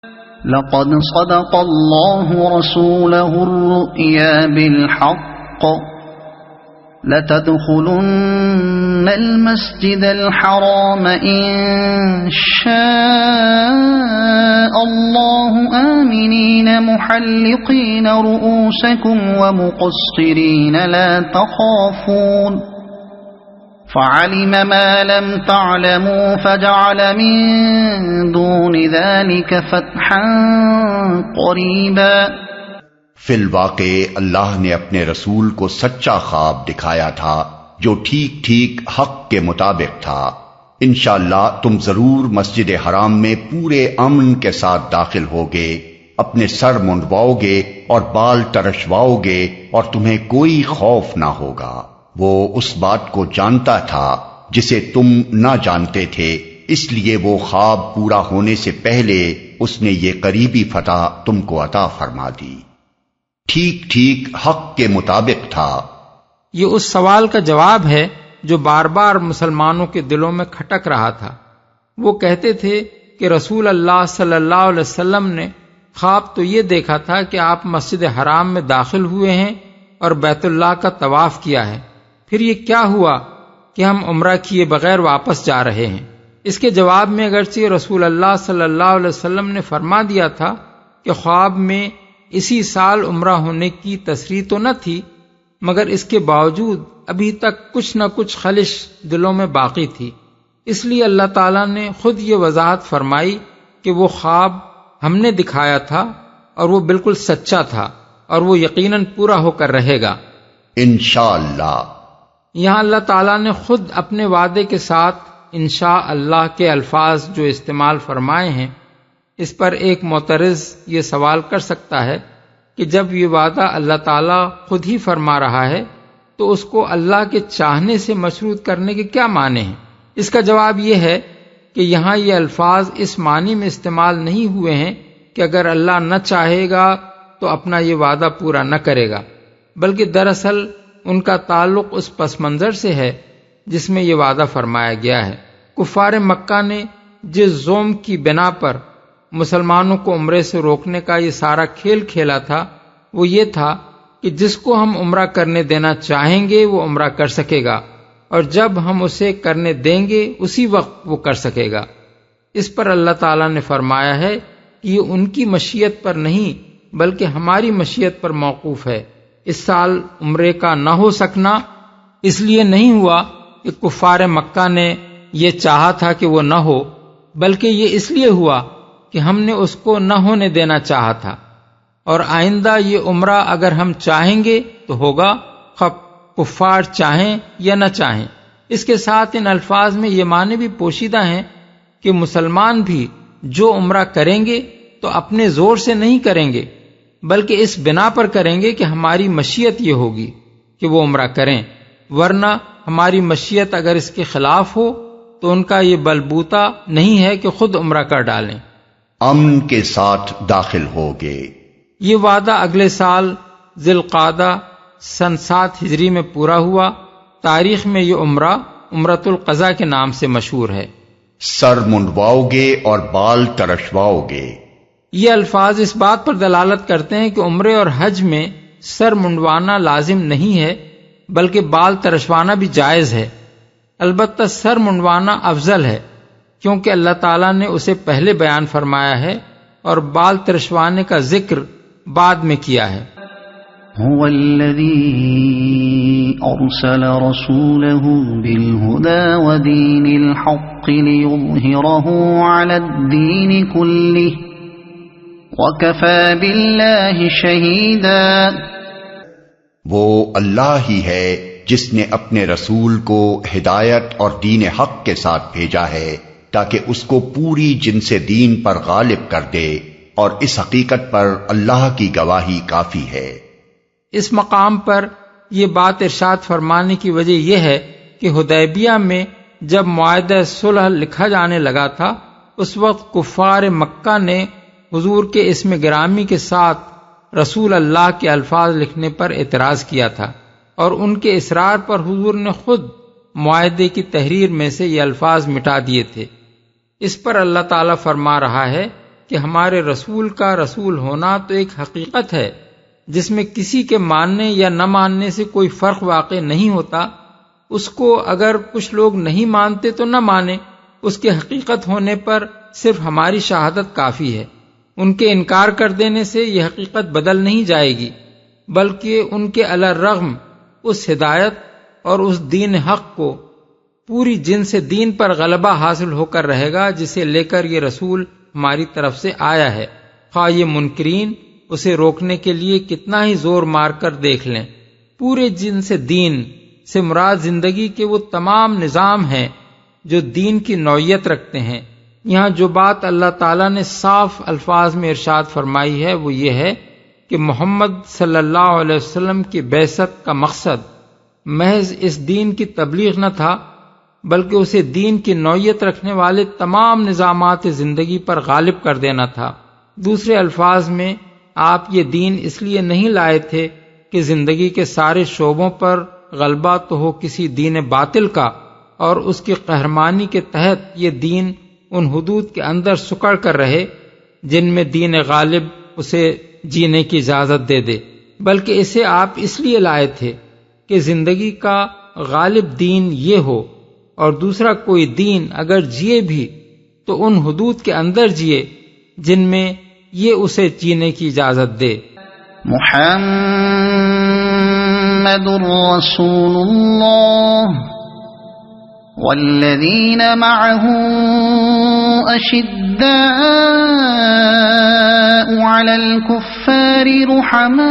لقد صدق الله رسوله الرؤيا بالحق لتدخلن المسجد الحرام إن شاء الله آمنين محلقين رؤوسكم ومقصرين لا تخافون فعلم ما لم تعلموا فجعل من دون ذلك فتحا قریبا۔ فی الواقع اللہ نے اپنے رسول کو سچا خواب دکھایا تھا جو ٹھیک ٹھیک حق کے مطابق تھا۔ انشاءاللہ تم ضرور مسجد حرام میں پورے امن کے ساتھ داخل ہوگے، اپنے سر منڈواؤ گے اور بال ترشواؤ گے اور تمہیں کوئی خوف نہ ہوگا۔ وہ اس بات کو جانتا تھا جسے تم نہ جانتے تھے، اس لیے وہ خواب پورا ہونے سے پہلے اس نے یہ قریبی فتح تم کو عطا فرما دی۔ ٹھیک ٹھیک حق کے مطابق تھا۔ یہ اس سوال کا جواب ہے جو بار بار مسلمانوں کے دلوں میں کھٹک رہا تھا۔ وہ کہتے تھے کہ رسول اللہ صلی اللہ علیہ وسلم نے خواب تو یہ دیکھا تھا کہ آپ مسجد حرام میں داخل ہوئے ہیں اور بیت اللہ کا طواف کیا ہے، پھر یہ کیا ہوا کہ ہم عمرہ کیے بغیر واپس جا رہے ہیں؟ اس کے جواب میں اگرچہ رسول اللہ صلی اللہ علیہ وسلم نے فرما دیا تھا کہ خواب میں اسی سال عمرہ ہونے کی تصریح تو نہ تھی، مگر اس کے باوجود ابھی تک کچھ نہ کچھ خلش دلوں میں باقی تھی۔ اس لیے اللہ تعالیٰ نے خود یہ وضاحت فرمائی کہ وہ خواب ہم نے دکھایا تھا اور وہ بالکل سچا تھا اور وہ یقیناً پورا ہو کر رہے گا انشاءاللہ۔ یہاں اللہ تعالیٰ نے خود اپنے وعدے کے ساتھ انشاء اللہ کے الفاظ جو استعمال فرمائے ہیں، اس پر ایک معترض یہ سوال کر سکتا ہے کہ جب یہ وعدہ اللہ تعالیٰ خود ہی فرما رہا ہے تو اس کو اللہ کے چاہنے سے مشروط کرنے کے کیا معنی ہیں؟ اس کا جواب یہ ہے کہ یہاں یہ الفاظ اس معنی میں استعمال نہیں ہوئے ہیں کہ اگر اللہ نہ چاہے گا تو اپنا یہ وعدہ پورا نہ کرے گا، بلکہ دراصل ان کا تعلق اس پس منظر سے ہے جس میں یہ وعدہ فرمایا گیا ہے۔ کفار مکہ نے جس ظلم کی بنا پر مسلمانوں کو عمرے سے روکنے کا یہ سارا کھیل کھیلا تھا وہ یہ تھا کہ جس کو ہم عمرہ کرنے دینا چاہیں گے وہ عمرہ کر سکے گا، اور جب ہم اسے کرنے دیں گے اسی وقت وہ کر سکے گا۔ اس پر اللہ تعالیٰ نے فرمایا ہے کہ یہ ان کی مشیت پر نہیں بلکہ ہماری مشیت پر موقوف ہے۔ اس سال عمرے کا نہ ہو سکنا اس لیے نہیں ہوا کہ کفار مکہ نے یہ چاہا تھا کہ وہ نہ ہو، بلکہ یہ اس لیے ہوا کہ ہم نے اس کو نہ ہونے دینا چاہا تھا، اور آئندہ یہ عمرہ اگر ہم چاہیں گے تو ہوگا، خواہ کفار چاہیں یا نہ چاہیں۔ اس کے ساتھ ان الفاظ میں یہ معنی بھی پوشیدہ ہیں کہ مسلمان بھی جو عمرہ کریں گے تو اپنے زور سے نہیں کریں گے بلکہ اس بنا پر کریں گے کہ ہماری مشیت یہ ہوگی کہ وہ عمرہ کریں، ورنہ ہماری مشیت اگر اس کے خلاف ہو تو ان کا یہ بلبوتا نہیں ہے کہ خود عمرہ کر ڈالیں۔ امن کے ساتھ داخل ہوگے۔ یہ وعدہ اگلے سال ذی القعدہ سن 7 ہجری میں پورا ہوا۔ تاریخ میں یہ عمرہ عمرۃ القضاء کے نام سے مشہور ہے۔ سر منڈواؤ گے اور بال ترشواؤ گے۔ یہ الفاظ اس بات پر دلالت کرتے ہیں کہ عمرے اور حج میں سر منڈوانا لازم نہیں ہے بلکہ بال ترشوانا بھی جائز ہے، البتہ سر منڈوانا افضل ہے کیونکہ اللہ تعالیٰ نے اسے پہلے بیان فرمایا ہے اور بال ترشوانے کا ذکر بعد میں کیا ہے۔ هو الذي أرسل رسوله بالهدى ودين الحق ليظهره على الدين كله وَكَفَى بِاللَّهِ شَهِيدًا۔ وہ اللہ ہی ہے جس نے اپنے رسول کو ہدایت اور دین حق کے ساتھ بھیجا ہے تاکہ اس کو پوری جنس دین پر غالب کر دے، اور اس حقیقت پر اللہ کی گواہی کافی ہے۔ اس مقام پر یہ بات ارشاد فرمانے کی وجہ یہ ہے کہ حدیبیہ میں جب معاہدہ صلح لکھا جانے لگا تھا اس وقت کفار مکہ نے حضور کے اسم گرامی کے ساتھ رسول اللہ کے الفاظ لکھنے پر اعتراض کیا تھا، اور ان کے اصرار پر حضور نے خود معاہدے کی تحریر میں سے یہ الفاظ مٹا دیے تھے۔ اس پر اللہ تعالیٰ فرما رہا ہے کہ کہ ہمارے رسول کا رسول ہونا تو ایک حقیقت ہے جس میں کسی کے ماننے یا نہ ماننے سے کوئی فرق واقع نہیں ہوتا. اس کو اگر کچھ لوگ نہیں مانتے تو نہ مانیں، اس کے حقیقت ہونے پر صرف ہماری شہادت کافی ہے. ان کے انکار کر دینے سے یہ حقیقت بدل نہیں جائے گی، بلکہ ان کے علی الرغم اس ہدایت اور اس دین حق کو پوری جن سے دین پر غلبہ حاصل ہو کر رہے گا جسے لے کر یہ رسول ہماری طرف سے آیا ہے، خواہ یہ منکرین اسے روکنے کے لیے کتنا ہی زور مار کر دیکھ لیں. پورے جن سے دین سے مراد زندگی کے وہ تمام نظام ہیں جو دین کی نوعیت رکھتے ہیں. یہاں جو بات اللہ تعالیٰ نے صاف الفاظ میں ارشاد فرمائی ہے وہ یہ ہے کہ محمد صلی اللہ علیہ وسلم کی بعثت کا مقصد محض اس دین کی تبلیغ نہ تھا، بلکہ اسے دین کی نوعیت رکھنے والے تمام نظامات زندگی پر غالب کر دینا تھا. دوسرے الفاظ میں آپ یہ دین اس لیے نہیں لائے تھے کہ زندگی کے سارے شعبوں پر غلبہ تو ہو کسی دین باطل کا اور اس کی قہرمانی کے تحت یہ دین ان حدود کے اندر سکڑ کر رہے جن میں دین غالب اسے جینے کی اجازت دے دے، بلکہ اسے آپ اس لیے لائے تھے کہ زندگی کا غالب دین یہ ہو اور دوسرا کوئی دین اگر جیے بھی تو ان حدود کے اندر جیے جن میں یہ اسے جینے کی اجازت دے. محمد رسول اللہ والذین معه اشداء علی الكفار رحماء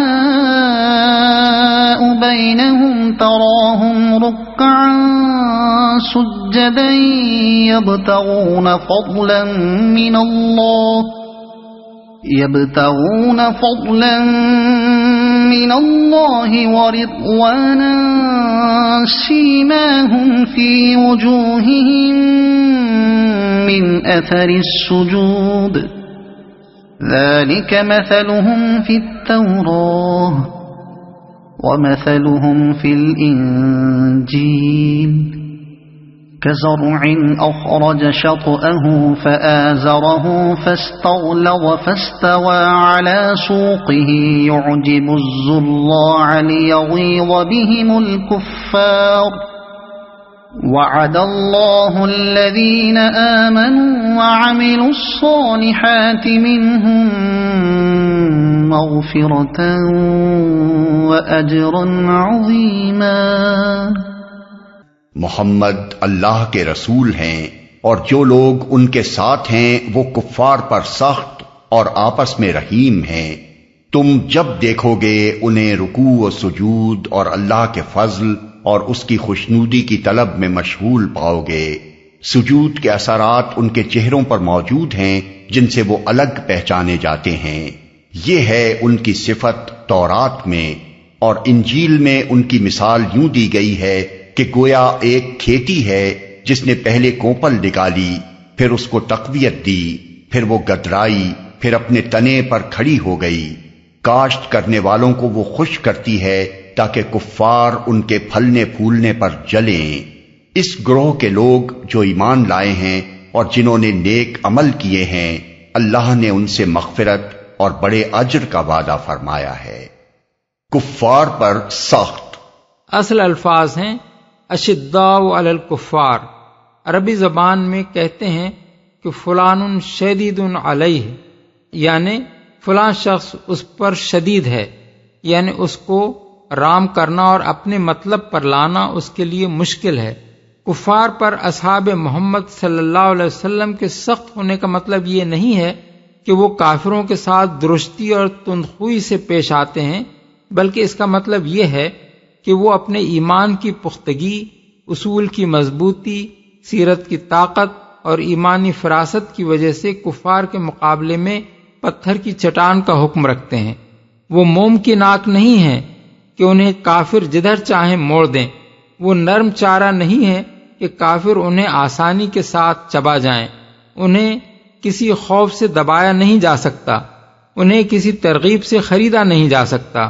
بینہم تراہم رکعا سجدا یبتغون فضلا من اللہ ورضوانا سیماہم فی وجوہہم من اثر السجود ذلك مثلهم في التوراة ومثلهم في الإنجيل كزرع أخرج شطأه فآزره فاستغلظ فاستوى على سوقه يعجب الزراع ليغيظ بهم الكفار وعد الله الذين آمنوا وعملوا الصالحات منهم مغفرة وأجرا عظيما. محمد اللہ کے رسول ہیں اور جو لوگ ان کے ساتھ ہیں وہ کفار پر سخت اور آپس میں رحیم ہیں. تم جب دیکھو گے انہیں رکوع و سجود اور اللہ کے فضل اور اس کی خوشنودی کی طلب میں مشغول پاؤ گے. سجود کے اثرات ان کے چہروں پر موجود ہیں جن سے وہ الگ پہچانے جاتے ہیں. یہ ہے ان کی صفت تورات میں، اور انجیل میں ان کی مثال یوں دی گئی ہے کہ گویا ایک کھیتی ہے جس نے پہلے کوپل نکالی، پھر اس کو تقویت دی، پھر وہ گدرائی، پھر اپنے تنے پر کھڑی ہو گئی. کاشت کرنے والوں کو وہ خوش کرتی ہے تاکہ کفار ان کے پھلنے پھولنے پر جلیں. اس گروہ کے لوگ جو ایمان لائے ہیں اور جنہوں نے نیک عمل کیے ہیں، اللہ نے ان سے مغفرت اور بڑے اجر کا وعدہ فرمایا ہے. کفار پر سخت اصل الفاظ ہیں اشداء علی الکفار. عربی زبان میں کہتے ہیں کہ فلان شدید علیہ، یعنی فلاں شخص اس پر شدید ہے، یعنی اس کو رام کرنا اور اپنے مطلب پر لانا اس کے لیے مشکل ہے. کفار پر اصحاب محمد صلی اللہ علیہ وسلم کے سخت ہونے کا مطلب یہ نہیں ہے کہ وہ کافروں کے ساتھ درستی اور تندخوئی سے پیش آتے ہیں، بلکہ اس کا مطلب یہ ہے کہ وہ اپنے ایمان کی پختگی، اصول کی مضبوطی، سیرت کی طاقت اور ایمانی فراست کی وجہ سے کفار کے مقابلے میں پتھر کی چٹان کا حکم رکھتے ہیں. وہ موم کی ناک نہیں ہیں کہ انہیں کافر جدھر چاہیں موڑ دیں. وہ نرم چارہ نہیں ہے کہ کافر انہیں آسانی کے ساتھ چبا جائیں. انہیں کسی خوف سے دبایا نہیں جا سکتا، انہیں کسی ترغیب سے خریدا نہیں جا سکتا.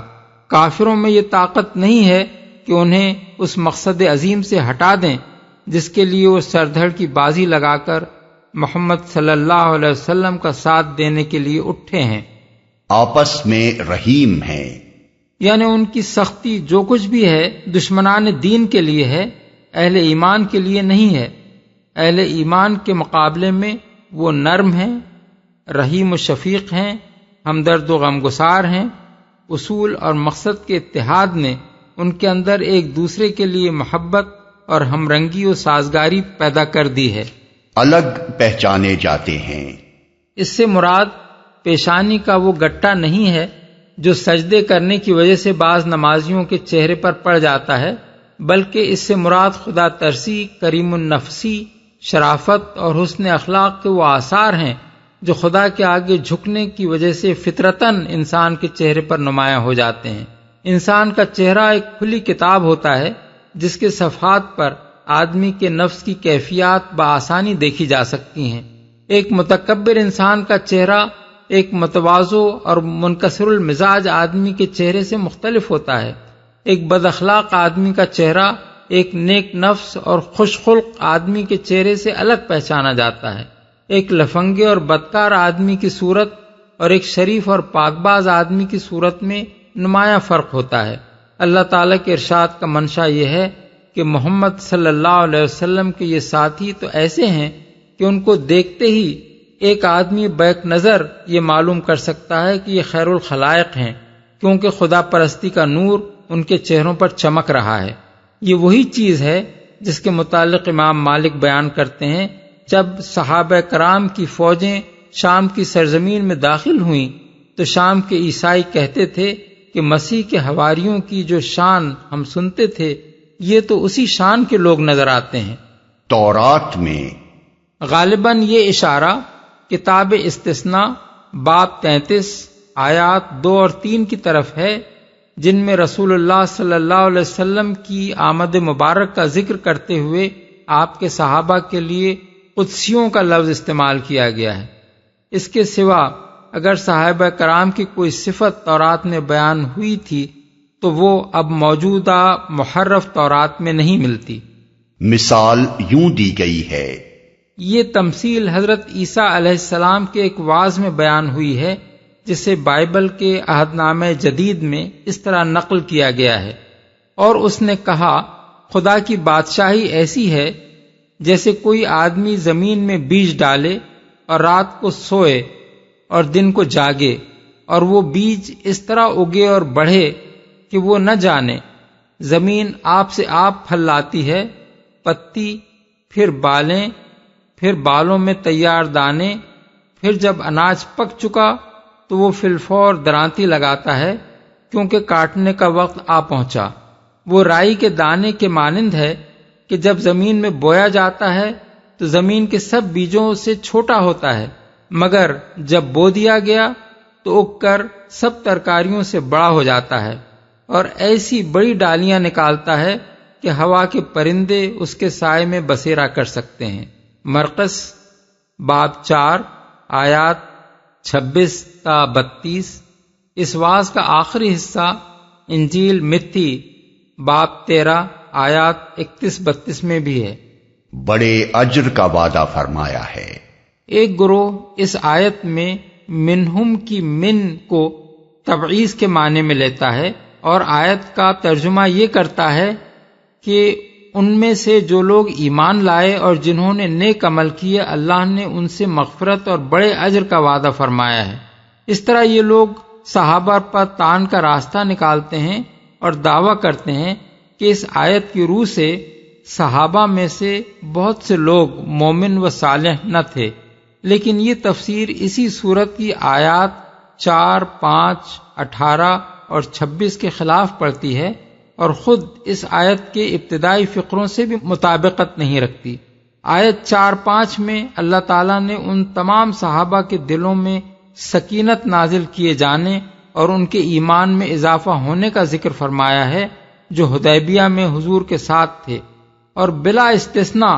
کافروں میں یہ طاقت نہیں ہے کہ انہیں اس مقصد عظیم سے ہٹا دیں جس کے لیے وہ سر دھڑ کی بازی لگا کر محمد صلی اللہ علیہ وسلم کا ساتھ دینے کے لیے اٹھے ہیں۔ آپس میں رحیم ہیں، یعنی ان کی سختی جو کچھ بھی ہے دشمنان دین کے لیے ہے، اہل ایمان کے لیے نہیں ہے۔ اہل ایمان کے مقابلے میں وہ نرم ہیں، رحیم و شفیق ہیں، ہمدرد و غمگسار ہیں۔ اصول اور مقصد کے اتحاد نے ان کے اندر ایک دوسرے کے لیے محبت اور ہمرنگی و سازگاری پیدا کر دی ہے۔ الگ پہچانے جاتے ہیں۔ اس سے مراد پیشانی کا وہ گٹا نہیں ہے جو سجدے کرنے کی وجہ سے بعض نمازیوں کے چہرے پر پڑ جاتا ہے، بلکہ اس سے مراد خدا ترسی، کریم النفسی، شرافت اور حسن اخلاق کے وہ آثار ہیں جو خدا کے آگے جھکنے کی وجہ سے فطرتاً انسان کے چہرے پر نمایاں ہو جاتے ہیں۔ انسان کا چہرہ ایک کھلی کتاب ہوتا ہے جس کے صفحات پر آدمی کے نفس کی کیفیات بآسانی دیکھی جا سکتی ہیں۔ ایک متکبر انسان کا چہرہ ایک متواضع اور منکسر المزاج آدمی کے چہرے سے مختلف ہوتا ہے۔ ایک بد اخلاق آدمی کا چہرہ ایک نیک نفس اور خوش خلق آدمی کے چہرے سے الگ پہچانا جاتا ہے۔ ایک لفنگے اور بدکار آدمی کی صورت اور ایک شریف اور پاکباز آدمی کی صورت میں نمایاں فرق ہوتا ہے۔ اللہ تعالیٰ کے ارشاد کا منشا یہ ہے کہ محمد صلی اللہ علیہ وسلم کے یہ ساتھی تو ایسے ہیں کہ ان کو دیکھتے ہی ایک آدمی بیک نظر یہ معلوم کر سکتا ہے کہ یہ خیر الخلائق ہیں، کیونکہ خدا پرستی کا نور ان کے چہروں پر چمک رہا ہے۔ یہ وہی چیز ہے جس کے متعلق امام مالک بیان کرتے ہیں، جب صحابہ کرام کی فوجیں شام کی سرزمین میں داخل ہوئیں تو شام کے عیسائی کہتے تھے کہ مسیح کے حواریوں کی جو شان ہم سنتے تھے یہ تو اسی شان کے لوگ نظر آتے ہیں۔ تورات میں غالباً یہ اشارہ کتاب استثناء باب 33 آیات 2 اور 3 کی طرف ہے، جن میں رسول اللہ صلی اللہ علیہ وسلم کی آمد مبارک کا ذکر کرتے ہوئے آپ کے صحابہ کے لیے قدسیوں کا لفظ استعمال کیا گیا ہے۔ اس کے سوا اگر صحابہ کرام کی کوئی صفت تورات میں بیان ہوئی تھی تو وہ اب موجودہ محرف تورات میں نہیں ملتی۔ مثال یوں دی گئی ہے، یہ تمثیل حضرت عیسیٰ علیہ السلام کے ایک وعظ میں بیان ہوئی ہے جسے بائبل کے عہد نامہ جدید میں اس طرح نقل کیا گیا ہے، اور اس نے کہا خدا کی بادشاہی ایسی ہے جیسے کوئی آدمی زمین میں بیج ڈالے اور رات کو سوئے اور دن کو جاگے، اور وہ بیج اس طرح اگے اور بڑھے کہ وہ نہ جانے۔ زمین آپ سے آپ پھل لاتی ہے، پتی، پھر بالیں، پھر بالوں میں تیار دانے، پھر جب اناج پک چکا تو وہ فی الفور درانتی لگاتا ہے کیونکہ کاٹنے کا وقت آ پہنچا۔ وہ رائی کے دانے کے مانند ہے کہ جب زمین میں بویا جاتا ہے تو زمین کے سب بیجوں سے چھوٹا ہوتا ہے، مگر جب بو دیا گیا تو اگ کر سب ترکاریوں سے بڑا ہو جاتا ہے، اور ایسی بڑی ڈالیاں نکالتا ہے کہ ہوا کے پرندے اس کے سائے میں بسیرا کر سکتے ہیں۔ مرقس باب 4 آیات 26 تا 32۔ اس وعظ کا آخری حصہ انجیل متی باب 13 آیات 31-32 میں بھی ہے۔ بڑے اجر کا وعدہ فرمایا ہے۔ ایک گروہ اس آیت میں منہم کی من کو تبعیض کے معنی میں لیتا ہے اور آیت کا ترجمہ یہ کرتا ہے کہ ان میں سے جو لوگ ایمان لائے اور جنہوں نے نیک عمل کیے اللہ نے ان سے مغفرت اور بڑے اجر کا وعدہ فرمایا ہے۔ اس طرح یہ لوگ صحابہ پر طعن کا راستہ نکالتے ہیں اور دعویٰ کرتے ہیں کہ اس آیت کی روح سے صحابہ میں سے بہت سے لوگ مومن و صالح نہ تھے، لیکن یہ تفسیر اسی صورت کی آیات 4، 5، 18 اور 26 کے خلاف پڑتی ہے اور خود اس آیت کے ابتدائی فقروں سے بھی مطابقت نہیں رکھتی۔ آیت 4-5 میں اللہ تعالیٰ نے ان تمام صحابہ کے دلوں میں سکینت نازل کیے جانے اور ان کے ایمان میں اضافہ ہونے کا ذکر فرمایا ہے جو حدیبیہ میں حضور کے ساتھ تھے، اور بلا استثناء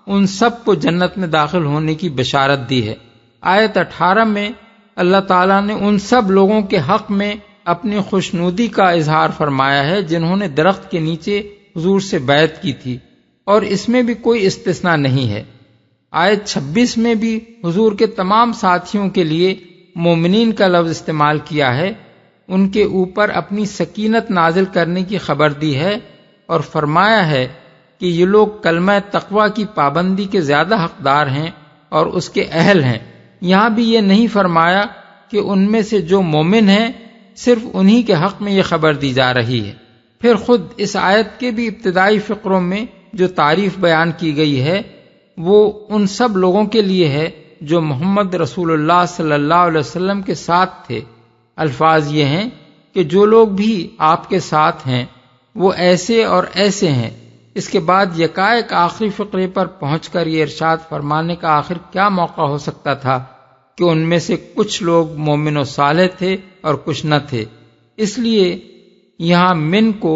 ان سب کو جنت میں داخل ہونے کی بشارت دی ہے۔ آیت 18 میں اللہ تعالیٰ نے ان سب لوگوں کے حق میں اپنی خوشنودی کا اظہار فرمایا ہے جنہوں نے درخت کے نیچے حضور سے بیعت کی تھی، اور اس میں بھی کوئی استثناء نہیں ہے۔ آیت 26 میں بھی حضور کے تمام ساتھیوں کے لیے مومنین کا لفظ استعمال کیا ہے، ان کے اوپر اپنی سکینت نازل کرنے کی خبر دی ہے اور فرمایا ہے کہ یہ لوگ کلمہ تقوی کی پابندی کے زیادہ حقدار ہیں اور اس کے اہل ہیں۔ یہاں بھی یہ نہیں فرمایا کہ ان میں سے جو مومن ہیں صرف انہی کے حق میں یہ خبر دی جا رہی ہے۔ پھر خود اس آیت کے بھی ابتدائی فقروں میں جو تعریف بیان کی گئی ہے وہ ان سب لوگوں کے لیے ہے جو محمد رسول اللہ صلی اللہ علیہ وسلم کے ساتھ تھے۔ الفاظ یہ ہیں کہ جو لوگ بھی آپ کے ساتھ ہیں وہ ایسے اور ایسے ہیں۔ اس کے بعد یکایک آخری فقرے پر پہنچ کر یہ ارشاد فرمانے کا آخر کیا موقع ہو سکتا تھا کہ ان میں سے کچھ لوگ مومن و صالح تھے اور کچھ نہ تھے۔ اس لیے یہاں من کو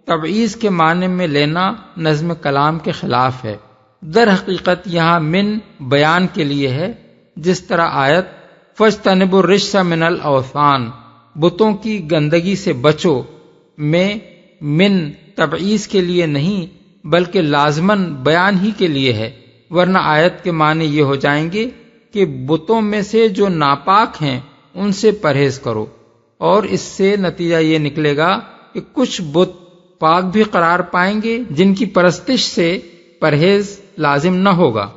تبعیض کے معنی میں لینا نظم کلام کے خلاف ہے۔ در حقیقت یہاں من بیان کے لیے ہے، جس طرح آیت فَاجْتَنِبُوا الرِّجْسَ مِنَ الْأَوْثَانِ بتوں کی گندگی سے بچو میں من تبعیض کے لیے نہیں بلکہ لازماً بیان ہی کے لیے ہے، ورنہ آیت کے معنی یہ ہو جائیں گے کہ بتوں میں سے جو ناپاک ہیں ان سے پرہیز کرو، اور اس سے نتیجہ یہ نکلے گا کہ کچھ بت پاک بھی قرار پائیں گے جن کی پرستش سے پرہیز لازم نہ ہوگا۔